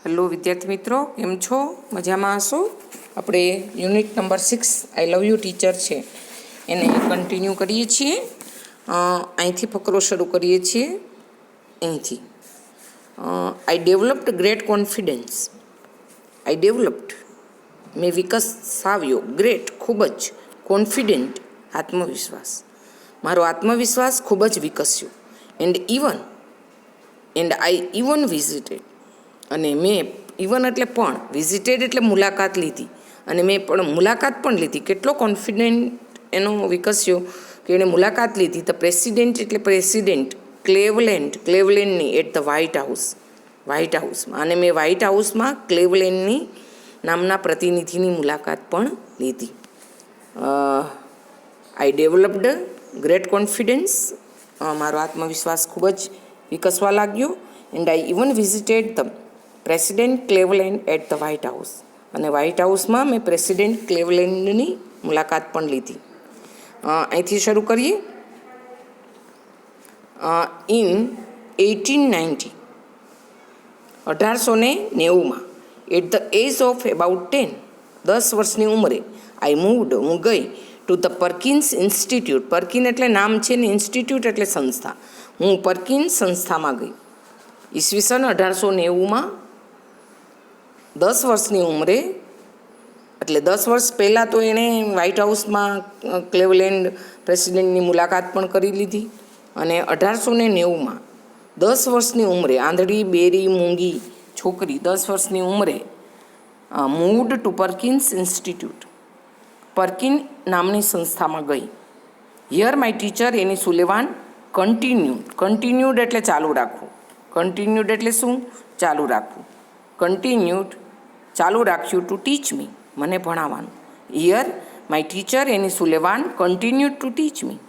Hello વિદ્યાર્થી મિત્રો, કેમ છો? મજામાં હશો? આપણે unit number 6 I love you teacher છે એને કન્ટિન્યુ કરીએ છીએ. અહીંથી ફકરો શરૂ કરીએ છીએ. અહીંથી આઈ ડેવલપ્ડ ગ્રેટ કોન્ફિડન્સ. આઈ ડેવલપ્ડ મેં વિકસાવ્યો, ગ્રેટ ખૂબ જ, કોન્ફિડન્ટ આત્મવિશ્વાસ, મારો આત્મવિશ્વાસ ખૂબ જ વિકસ્યો. એન્ડ આઈ ઇવન વિઝિટેડ, અને મેં ઇવન એટલે પણ, વિઝિટેડ એટલે મુલાકાત લીધી, અને મેં પણ મુલાકાત પણ લીધી. કેટલો કોન્ફિડન્ટ એનો વિકસ્યો કે એણે મુલાકાત લીધી. ધ પ્રેસિડેન્ટ એટલે પ્રેસિડેન્ટ ક્લેવલેન્ડની એટ ધ વ્હાઇટ હાઉસમાં, અને મેં વ્હાઇટ હાઉસમાં ક્લેવલેન્ડની નામના પ્રતિનિધિની મુલાકાત પણ લીધી. આઈ ડેવલપ્ડ ગ્રેટ કોન્ફિડન્સ, મારો આત્મવિશ્વાસ ખૂબ જ વિકસવા લાગ્યો. And I even visited the president Cleveland at the White House, અને વ્હાઇટ હાઉસમાં મેં પ્રેસિડેન્ટ ક્લેવલેન્ડની મુલાકાત પણ લીધી. અહીંથી શરૂ કરીએ. ઇન 1890, 1890માં, at the age of about 10, 10 વર્ષની ઉંમરે, આઈ મૂવડ, હું ગઈ to the Perkins Institute. Perkin એટલે નામ છે ને ઇન્સ્ટિટ્યૂટ એટલે સંસ્થા. હું પર્કિન્સ સંસ્થામાં ગઈ. ઈસવીસન 1890માં 10 વર્ષની ઉંમરે, એટલે 10 વર્ષ પહેલાં તો એણે વ્હાઇટ હાઉસમાં ક્લેવલેન્ડ પ્રેસિડેન્ટની મુલાકાત પણ કરી લીધી. અને 1890માં 10 વર્ષની ઉંમરે, આંધળી બેરી મૂંગી છોકરી 10 વર્ષની ઉંમરે મૂવડ ટુ પર્કિન્સ ઇન્સ્ટિટ્યૂટ, પર્કિન નામની સંસ્થામાં ગઈ. Here my teacher Annie Sullivan continued એટલે ચાલુ રાખવું. કન્ટિન્યુડ એટલે શું? ચાલુ રાખવું. કન્ટિન્યુડ ચાલુ રાખ્યું ટુ ટીચ મી, મને ભણાવવાનું. Here my teacher Annie Sullivan continued to teach me,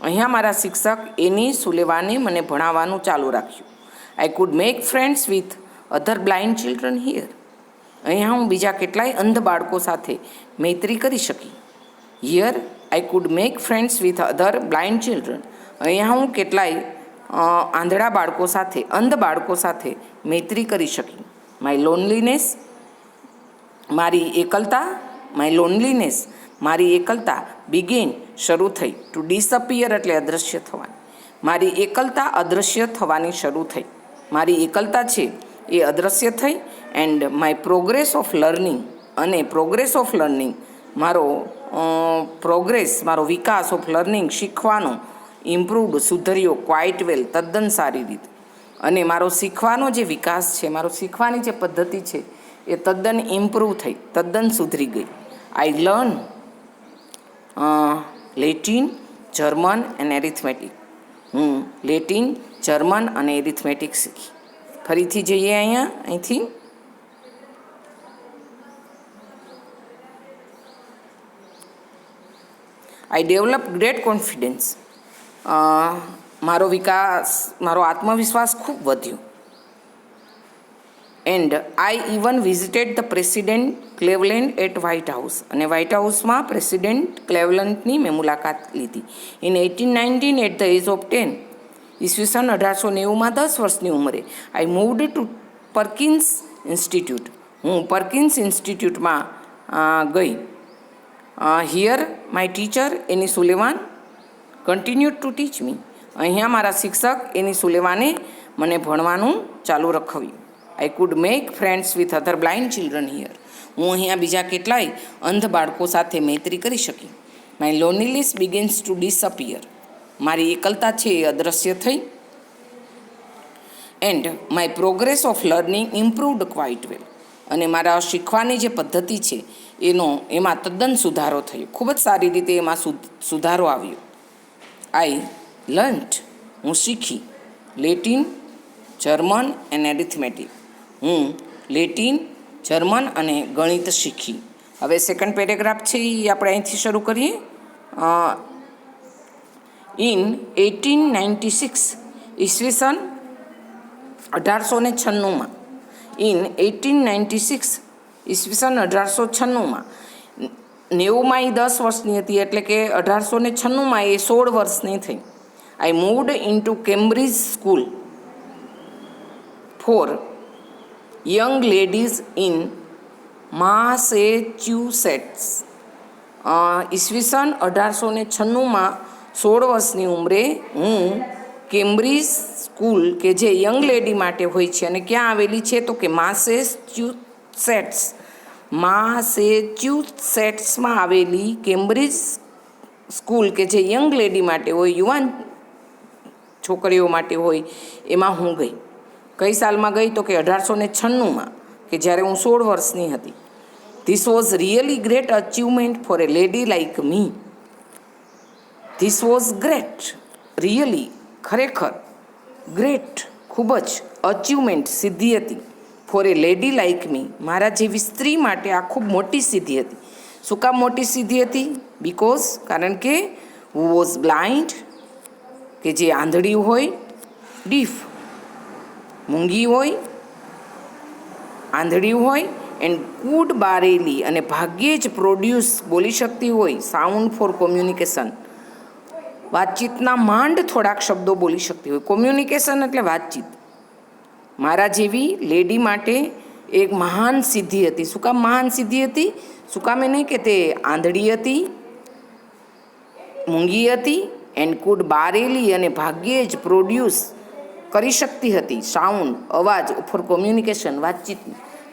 અહીંયા મારા શિક્ષક એની સુલેવાને મને ભણાવવાનું ચાલુ રાખ્યું. I could make friends with other blind children here, અહીંયા હું બીજા કેટલાય અંધ બાળકો સાથે મૈત્રી કરી શકી. Here I could make friends with other blind children, અહીંયા હું કેટલાય આંધળા બાળકો સાથે, અંધ બાળકો સાથે મૈત્રી કરી શકી. માય લોનલીનેસ, મારી એકલતા બિગેન શરૂ થઈ, ટુ ડિસઅપિયર એટલે અદૃશ્ય થવાની. મારી એકલતા અદૃશ્ય થવાની શરૂ થઈ. મારી એકલતા છે એ અદૃશ્ય થઈ. And my progress of learning, અને પ્રોગ્રેસ ઓફ લર્નિંગ, મારો વિકાસ ઓફ લર્નિંગ શીખવાનો, ઇમ્પ્રૂવડ સુધર્યો, ક્વાઇટ વેલ તદ્દન સારી રીતે. અને મારો શીખવાનો જે વિકાસ છે, મારો શીખવાની જે પદ્ધતિ છે એ તદ્દન ઇમ્પ્રૂવ થઈ, તદ્દન સુધરી ગઈ. I learn Latin, German and arithmetic, હું લેટિન, જર્મન અને એરિથમેટિક શીખી. ફરીથી જઈએ અહીંથી. આઈ ડેવલપ ગ્રેટ કોન્ફિડન્સ, મારો આત્મવિશ્વાસ ખૂબ વધ્યો. And I even visited the president Cleveland at White House, અને વ્હાઇટ હાઉસમાં પ્રેસિડેન્ટ ક્લેવલેન્ડની મેં મુલાકાત લીધી. In 1819 at the age of 10, ઈસવીસન 1890માં 10 વર્ષની ઉંમરે, I moved to Perkins Institute, હું પર્કિન્સ ઇન્સ્ટિટ્યૂટમાં ગઈ. Here my teacher Annie Sullivan continued to teach me, અહીંયા મારા શિક્ષક એની સુલેવાને મને ભણવાનું ચાલુ રખાવ્યું. I could make friends with other blind children here, હું અહીંયા બીજા કેટલાય અંધ બાળકો સાથે મૈત્રી કરી શકી. My loneliness begins to disappear, મારી એકલતા છે એ અદૃશ્ય થઈ. And my progress of learning improved quite well, અને મારા શીખવાની જે પદ્ધતિ છે એમાં તદ્દન સુધારો થયો, ખૂબ જ સારી રીતે એમાં સુધારો આવ્યો. આઈ લર્ન્ટ, હું શીખી. લેટિન, જર્મન એન્ડ એરિથમેટિક, હું લેટિન, જર્મન અને ગણિત શીખી. હવે સેકન્ડ પેરેગ્રાફ છે એ આપણે અહીંથી શરૂ કરીએ. ઇન 1896, ઈસવીસન 1896માં, ઇન 1896, ઈસવીસન 1896માં, 90માં એ 10 વર્ષની હતી, એટલે કે 1896માં એ 16 વર્ષની થઈ. I moved in to Cambridge school for young ladies in Massachusetts. ઈસવીસન 1896માં 16 વર્ષની ઉંમરે હું કેમ્બ્રિજ સ્કૂલ કે જે યંગ લેડી માટે હોય છે અને ક્યાં આવેલી છે તો કે માસેચ્યુસેટ્સમાં આવેલી કેમ્બ્રિજ સ્કૂલ કે જે યંગ લેડી માટે હોય, યુવાન છોકરીઓ માટે હોય, એમાં હું ગઈ. કઈ સાલમાં ગઈ તો કે 1896માં, કે જ્યારે હું 16 વર્ષની હતી. This was really great achievement for a lady like me. This was great, really, ખરેખર, ગ્રેટ, ખૂબ જ, અચીવમેન્ટ, સિદ્ધિ હતી, for a lady like me, મારા જેવી સ્ત્રી માટે આ ખૂબ મોટી સિદ્ધિ હતી. શું કામ મોટી સિદ્ધિ હતી? બિકોઝ, કારણ કે હુ વોઝ બ્લાઇન્ડ, કે જે આંધળી હોય, ડીફ, મૂંગી હોય, આંધળી હોય, એન્ડ કુડ બારેલી, અને ભાગ્યે જ પ્રોડ્યુસ, બોલી શકતી હોય, સાઉન્ડ ફોર કોમ્યુનિકેશન, વાતચીતના માંડ થોડાક શબ્દો બોલી શકતી હોય. કોમ્યુનિકેશન એટલે વાતચીત. મારા જેવી લેડી માટે એક મહાન સિદ્ધિ હતી. શું કામ મહાન સિદ્ધિ હતી? શું કામ એ નહીં કે તે આંધળી હતી, મૂંગી હતી, એન્ડ કુડ બારેલી, અને ભાગ્યે જ પ્રોડ્યુસ, કરી શકતી હતી, સાઉન્ડ, અવાજ, ફોર કોમ્યુનિકેશન, વાતચીત,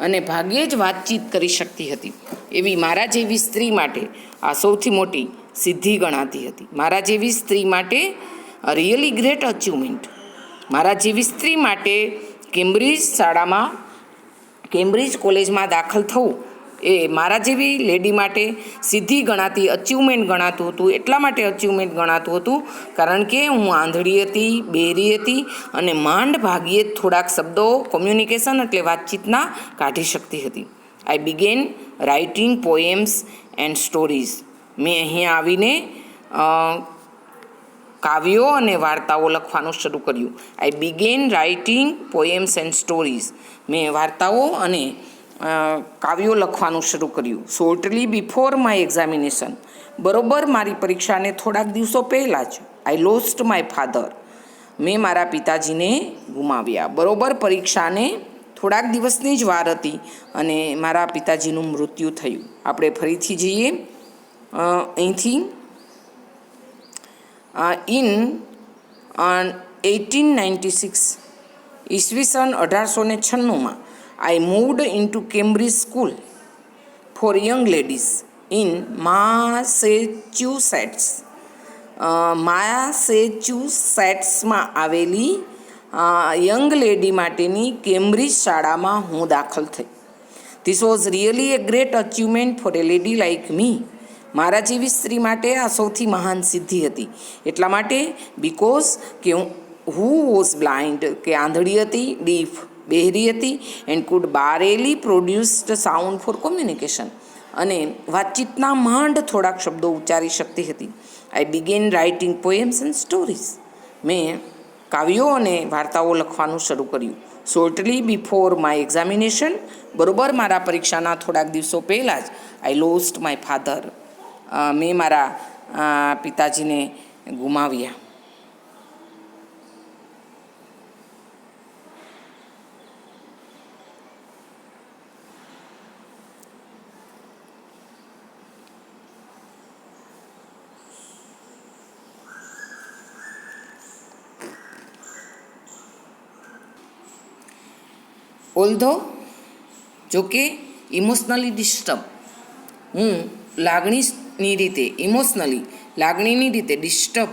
અને ભાગ્યે જ વાતચીત કરી શકતી હતી. એવી મારા જેવી સ્ત્રી માટે આ સૌથી મોટી સિદ્ધિ ગણાતી હતી. મારા જેવી સ્ત્રી માટે રિયલી ગ્રેટ અચીવમેન્ટ. મારા જેવી સ્ત્રી માટે કેમ્બ્રિજ શાળામાં, કેમ્બ્રિજ કોલેજમાં દાખલ થવું એ મારા જેવી લેડી માટે સિદ્ધિ ગણાતી, અચીવમેન્ટ ગણાતું હતું. એટલા માટે અચીવમેન્ટ ગણાતું હતું કારણ કે હું આંધળી હતી, બહેરી હતી, અને માંડ ભાગ્યે થોડાક શબ્દો, કોમ્યુનિકેશન એટલે વાતચીતના, કાઢી શકતી હતી. I began writing poems and stories. મેં અહીંયા આવીને કાવ્યો અને વાર્તાઓ લખવાનું શરૂ કર્યું. I began writing poems and stories. મેં વાર્તાઓ અને કાવ્યો લખવાનું શરૂ કર્યું. Shortly before my examination. બરોબર મારી પરીક્ષાને થોડાક દિવસો પહેલાં જ. I lost my father. મેં મારા પિતાજીને ગુમાવ્યા. બરોબર પરીક્ષાને થોડાક દિવસની જ વાર હતી અને મારા પિતાજીનું મૃત્યુ થયું. આપણે ફરીથી જઈએ અહીંથી. ઇન 1896, ઈસવીસન 1896માં, I moved into Cambridge School for Young Ladies in Massachusetts. માસેચ્યુસેટ્સમાં આવેલી યંગ લેડી માટેની કેમ્બ્રિજ શાળામાં હું દાખલ થઈ. This was really a great achievement for a lady like me. મારા જેવી સ્ત્રી માટે આ સૌથી મહાન સિદ્ધિ હતી. એટલા માટે બિકોઝ કે હુ વોઝ બ્લાઇન્ડ, કે આંધળી હતી, ડીફ, બહેરી હતી, and could barely produced sound for communication, અને વાતચીતના માંડ થોડાક શબ્દો ઉચ્ચારી શકતી હતી. I began writing poems and stories. મેં કાવ્યો અને વાર્તાઓ લખવાનું શરૂ કર્યું. Shortly before my examination. બરોબર મારા પરીક્ષાના થોડાક દિવસો પહેલાં જ. I lost my father. મેં મારા પિતાજીને ગુમાવ્યા. ઓલ્ધો, જોકે ઇમોશનલી ડિસ્ટર્બ, હું લાગણીની રીતે, ઇમોશનલી, લાગણીની રીતે ડિસ્ટર્બ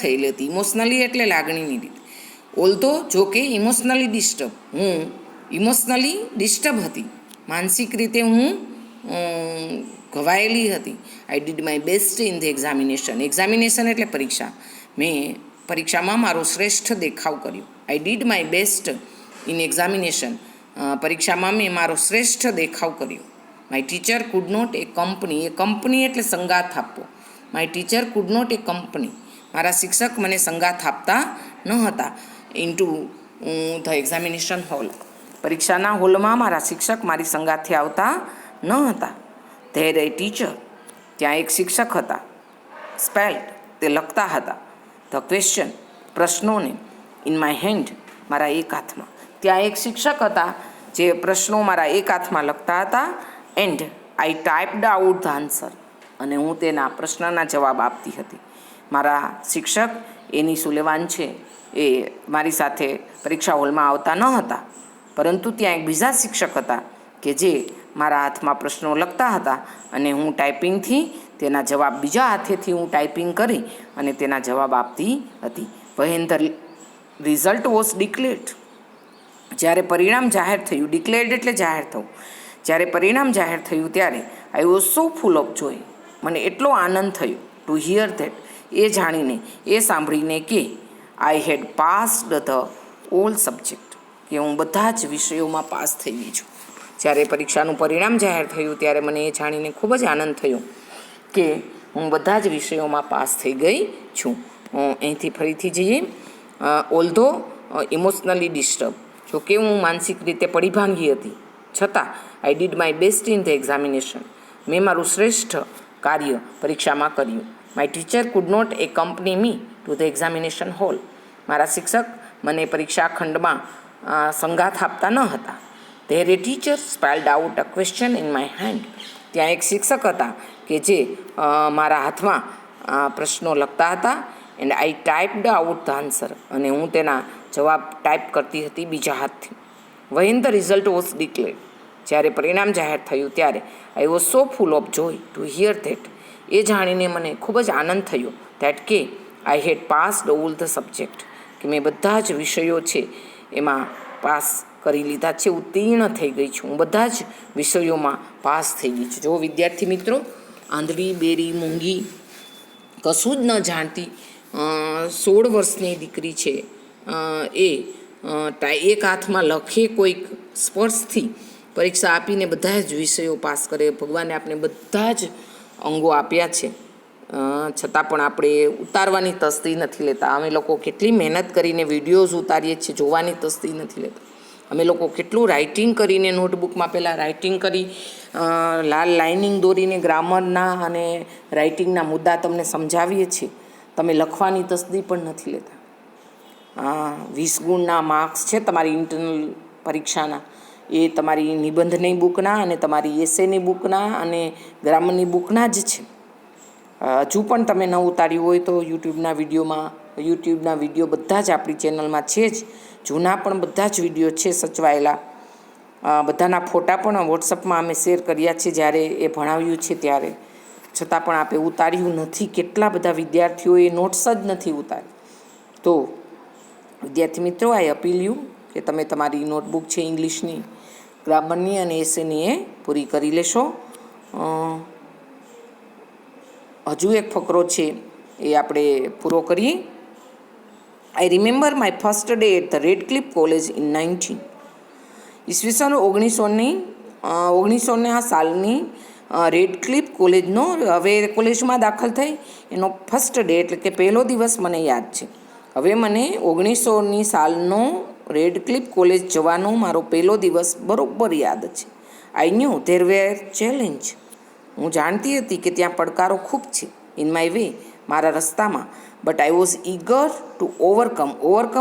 થયેલી હતી. ઇમોશનલી એટલે લાગણીની રીતે. ઓલ્ધો, જોકે ઇમોશનલી ડિસ્ટર્બ, હું ઇમોશનલી ડિસ્ટર્બ હતી, માનસિક રીતે હું ઘવાયેલી હતી. I did my best in the examination. Examination એટલે પરીક્ષા. મેં પરીક્ષામાં મારો શ્રેષ્ઠ દેખાવ કર્યો. I did my best in examination. પરીક્ષામાં મેં મારો શ્રેષ્ઠ દેખાવ કર્યો. My teacher could not a company. A company એટલે સંગાથ આપવો. My teacher could not a company. મારા શિક્ષક મને સંગાથ આપતા ન હતા. Into the examination hall. પરીક્ષાના હોલમાં મારા શિક્ષક મારી સંગાથે આવતા ન હતા. There a teacher. ત્યાં એક શિક્ષક હતા. સ્પેલ્ડ, તે લખતા હતા. ધ ક્વેશ્ચન, પ્રશ્નોને. ઇન માય હેન્ડ, મારા એક હાથમાં. ત્યાં એક શિક્ષક હતા જે પ્રશ્નો મારા એક હાથમાં લખતા હતા. And I typed out the answer, અને હું તેના પ્રશ્નના જવાબ આપતી હતી. મારા શિક્ષક એની સુલેવાન છે એ મારી સાથે પરીક્ષા હોલમાં આવતા ન હતા, પરંતુ ત્યાં એક બીજા શિક્ષક હતા કે જે મારા હાથમાં પ્રશ્નો લખતા હતા અને હું ટાઈપિંગથી તેના જવાબ બીજા હાથેથી હું ટાઈપિંગ કરી અને તેના જવાબ આપતી હતી. વહેન ધ રિઝલ્ટ વોઝ ડિક્લેર્ડ, જ્યારે પરિણામ જાહેર થયું, ડિક્લેર્ડ એટલે જાહેર થવું, જ્યારે પરિણામ જાહેર થયું ત્યારે I was so full of જોય, મને એટલો આનંદ થયો ટુ હિયર ધેટ, એ જાણીને, એ સાંભળીને કે I had passed the all subject, કે હું બધા જ વિષયોમાં પાસ થઈ ગઈ છું. જ્યારે પરીક્ષાનું પરિણામ જાહેર થયું ત્યારે મને એ જાણીને ખૂબ જ આનંદ થયો કે હું બધા જ વિષયોમાં પાસ થઈ ગઈ છું. અહીંથી ફરીથી જઈએ. ઓલ્ધો ઇમોશનલી ડિસ્ટર્બ, જો કે હું માનસિક રીતે પડી ભાંગી હતી, છતાં I did my best in the examination, મેં મારું શ્રેષ્ઠ કાર્ય પરીક્ષામાં કર્યું. My teacher could not accompany me to the examination hall, મારા શિક્ષક મને પરીક્ષા ખંડમાં સંગાથ આપતા ન હતા. There a teacher spelled out a question in my hand, ત્યાં એક શિક્ષક હતા કે જે મારા હાથમાં પ્રશ્નો લખતા હતા. And I typed out the answer, અને હું તેના જવાબ ટાઈપ કરતી હતી બીજા હાથથી. When the result was declared, જ્યારે પરિણામ જાહેર થયું ત્યારે I was so full of joy to hear that, એ જાણીને મને ખૂબ જ આનંદ થયો ધેટ કે I had passed all the subject, કે મેં બધા જ વિષયો છે એમાં પાસ કરી લીધા છે, ઉત્તીર્ણ થઈ ગઈ છું, હું બધા જ વિષયોમાં પાસ થઈ ગઈ છું. જો વિદ્યાર્થી મિત્રો, આંધળી બેરી મૂંગી કશું જ ન જાણતી 16 વર્ષની દીકરી છે એ એક હાથમાં લખે કોઈક સ્પર્શથી પરીક્ષા આપીને બધા જ વિષયો પાસ કરે. ભગવાને આપણે બધા જ અંગો આપ્યા છે, છતાં પણ આપણે ઉતારવાની તસ્દી નથી લેતા. અમે લોકો કેટલી મહેનત કરીને વિડીયોઝ ઉતારીએ છીએ, જોવાની તસ્દી નથી લેતા. અમે લોકો કેટલું રાઇટિંગ કરીને નોટબુકમાં પહેલાં રાઇટિંગ કરી, લાલ લાઇનિંગ દોરીને ગ્રામરના અને રાઇટિંગના મુદ્દા તમને સમજાવીએ છીએ. તમે લખવાની તસ્દી પણ નથી લેતા. 20 ગુણના માર્ક્સ છે તમારી ઇન્ટરનલ પરીક્ષાના, એ તમારી નિબંધની બુકના અને તમારી એસેની બુકના અને ગ્રામરની બુકના જ છે. હજુ પણ તમે ન ઉતાર્યું હોય તો યુટ્યુબના વિડીયો બધા જ આપણી ચેનલમાં છે જ. જૂના પણ બધા જ વિડીયો છે સચવાયેલા. બધાના ફોટા પણ વોટ્સઅપમાં અમે શેર કર્યા છે જ્યારે એ ભણાવ્યું છે ત્યારે, છતાં પણ આપણે ઉતાર્યું નથી. કેટલા બધા વિદ્યાર્થીઓએ નોટ્સ જ નથી ઉતારી. તો વિદ્યાર્થી મિત્રો, આઈ અપીલ યુ કે તમે તમારી નોટબુક છે ઇંગ્લિશની, ગ્રામરની અને એસેની એ પૂરી કરી લેશો. હજુ એક ફકરો છે એ આપણે પૂરો કરીએ. I remember my first day at the Radcliffe college in 1900 સાલની રેડક્લિફ કોલેજનો, હવે કોલેજમાં દાખલ થઈ એનો ફર્સ્ટ ડે એટલે કે પહેલો દિવસ મને યાદ છે. હવે મને 1900 સાલનો રેડક્લિફ કોલેજ જવાનો મારો પહેલો દિવસ બરોબર યાદ છે. I knew there wear challenge, હું જાણતી હતી કે ત્યાં પડકારો ખૂબ છે. ઇન માય વે, મારા રસ્તામાં. But I was eager two overcome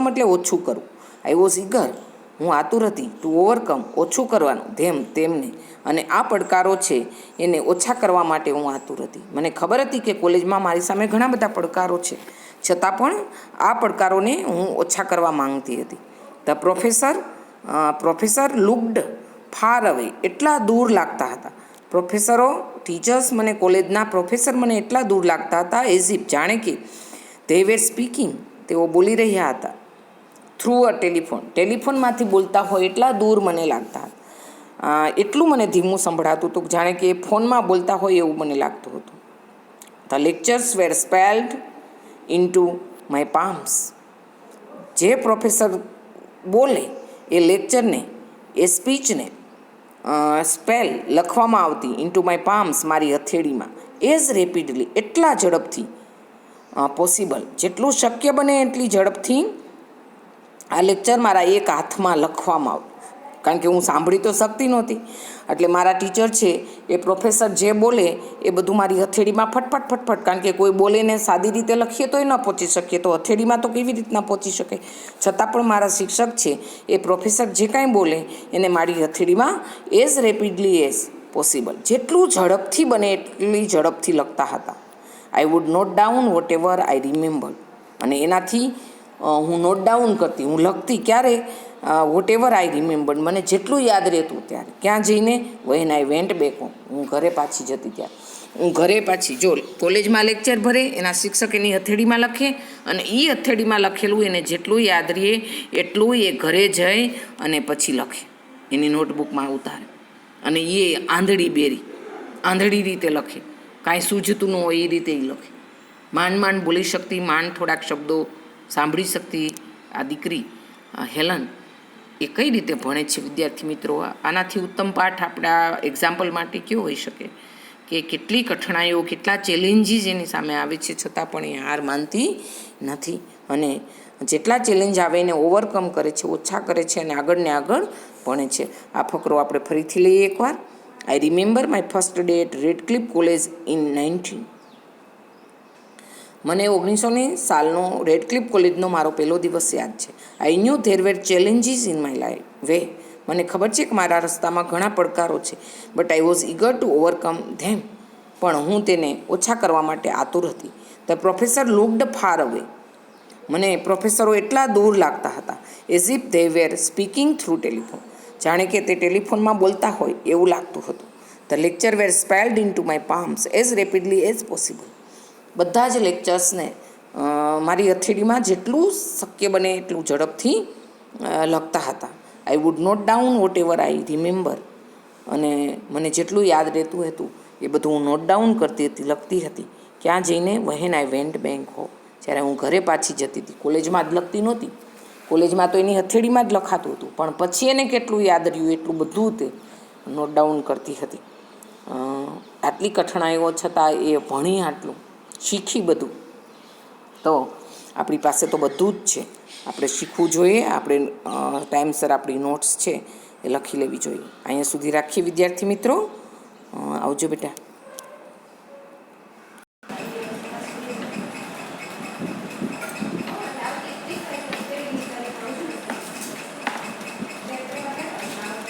એટલે ઓછું કરવું. આઈ વોઝ ઈગર, હું આતુર હતી, ટુ ઓવરકમ ઓછું કરવાનું, તેમને, અને આ પડકારો છે એને ઓછા કરવા માટે હું આતુર હતી. મને ખબર હતી કે કોલેજમાં મારી સામે ઘણા બધા પડકારો છે, છતાં પણ આ પડકારોને હું ઓછા કરવા માંગતી હતી. ધ પ્રોફેસર લુક્ડ ફાર અવે, એટલા દૂર લાગતા હતા. ટીચર્સ મને, કોલેજના પ્રોફેસર મને એટલા દૂર લાગતા હતા, એઝ ઇફ, જાણે કે ધે વેર સ્પીકિંગ, તેઓ બોલી રહ્યા હતા, થ્રુ અ ટેલિફોનમાંથી બોલતા હોય એટલા દૂર મને લાગતા હતા. એટલું મને ધીમું સંભળાતું હતું, જાણે કે ફોનમાં બોલતા હોય એવું મને લાગતું હતું. The lectures were spelled into my palms, જે પ્રોફેસર બોલે એ લેક્ચરને, એ સ્પીચને સ્પેલ લખવામાં આવતી ઇન્ટુ માય પામ્સ, મારી હથેળીમાં, એઝ રેપિડલી, એટલા ઝડપથી પોસિબલ, જેટલું શક્ય બને એટલી ઝડપથી આ લેક્ચર મારા એક હાથમાં લખવામાં આવતું. કારણ કે હું સાંભળી તો શકતી નહોતી. એટલે મારા ટીચર છે એ પ્રોફેસર જે બોલે એ બધું મારી હથેળીમાં ફટફટ ફટફટ, કારણ કે કોઈ બોલે ને સાદી રીતે લખીએ તોય ન પહોંચી શકીએ, તો હથેળીમાં તો કેવી રીતના પહોંચી શકે. છતાં પણ મારા શિક્ષક છે એ પ્રોફેસર જે કાંઈ બોલે એને મારી હથેળીમાં એઝ રેપિડલી એઝ પોસિબલ, જેટલું ઝડપથી બને એટલી ઝડપથી લખતા હતા. I would note down whatever I remember, અને એનાથી હું નોટ ડાઉન કરતી, હું લખતી ક્યારે, વોટ એવર આઈ રિમેમ્બર, મને જેટલું યાદ રહેતું ત્યારે. ક્યાં જઈને? When I went back home, હું ઘરે પાછી જતી ત્યારે. હું ઘરે પાછી, જો કોલેજમાં લેક્ચર ભરે એના શિક્ષક એની હથેળીમાં લખે, અને એ હથેળીમાં લખેલું એને જેટલું યાદ રહે એટલું એ ઘરે જઈ અને પછી લખે, એની નોટબુકમાં ઉતારે. અને એ આંધળી રીતે લખે, કાંઈ સૂઝતું ન હોય એ રીતે એ લખે. માંડ બોલી શકતી, માંડ થોડાક શબ્દો સાંભળી શકતી આ દીકરી હેલન એ કઈ રીતે ભણે છે વિદ્યાર્થી મિત્રો. આનાથી ઉત્તમ પાઠ આપણા એક્ઝામ્પલ માટે કયો હોઈ શકે કે કેટલી કઠણાઈઓ, કેટલા ચેલેન્જીસ એની સામે આવે છે, છતાં પણ એ હાર માનતી નથી, અને જેટલા ચેલેન્જ આવે એને ઓવરકમ કરે છે, ઓછા કરે છે, અને આગળ ને આગળ ભણે છે. આ ફકરો આપણે ફરીથી લઈએ એકવાર. I remember my first day at Radcliffe college in 19. મને 1900 સાલનો રેડક્લિફ કોલેજનો મારો પહેલો દિવસ યાદ છે. I knew there were challenges in my life way. મને ખબર છે કે મારા રસ્તામાં ઘણા પડકારો છે, but I was eager to overcome them. પણ હું તેને ઓછા કરવા માટે આતુર હતી. The professor looked far away. મને પ્રોફેસરો એટલા દૂર લાગતા હતા. As if they were speaking through telephone. જાણે કે તે ટેલિફોનમાં બોલતા હોય એવું લાગતું હતું. The lecture were spelled into my palms as rapidly as possible. બધા જ લેક્ચર્સને મારી હથેળીમાં જેટલું શક્ય બને એટલું ઝડપથી લખતા હતા. I would note down whatever I remember, અને મને જેટલું યાદ રહેતું હતું એ બધું હું નોટ ડાઉન કરતી હતી, લખતી હતી. ક્યાં જઈને? વહેન આઈ વેન્ટ બેક હોમ, જ્યારે હું ઘરે પાછી જતી હતી. કોલેજમાં જ લખતી નહોતી, કોલેજમાં તો એની હથેળીમાં જ લખાતું હતું, પણ પછી એને કેટલું યાદ રહ્યું એટલું બધું તે નોટ ડાઉન કરતી હતી. આટલી કઠણાઈઓ છતાં એ ભણી આટલું, શીખી બધું. તો આપણી પાસે તો બધું જ છે, આપણે શીખવું જોઈએ, આપણે ટાઈમસર આપણી નોટ્સ છે એ લખી લેવી જોઈએ. અહીંયા સુધી રાખીએ વિદ્યાર્થી મિત્રો. આવજો બેટા.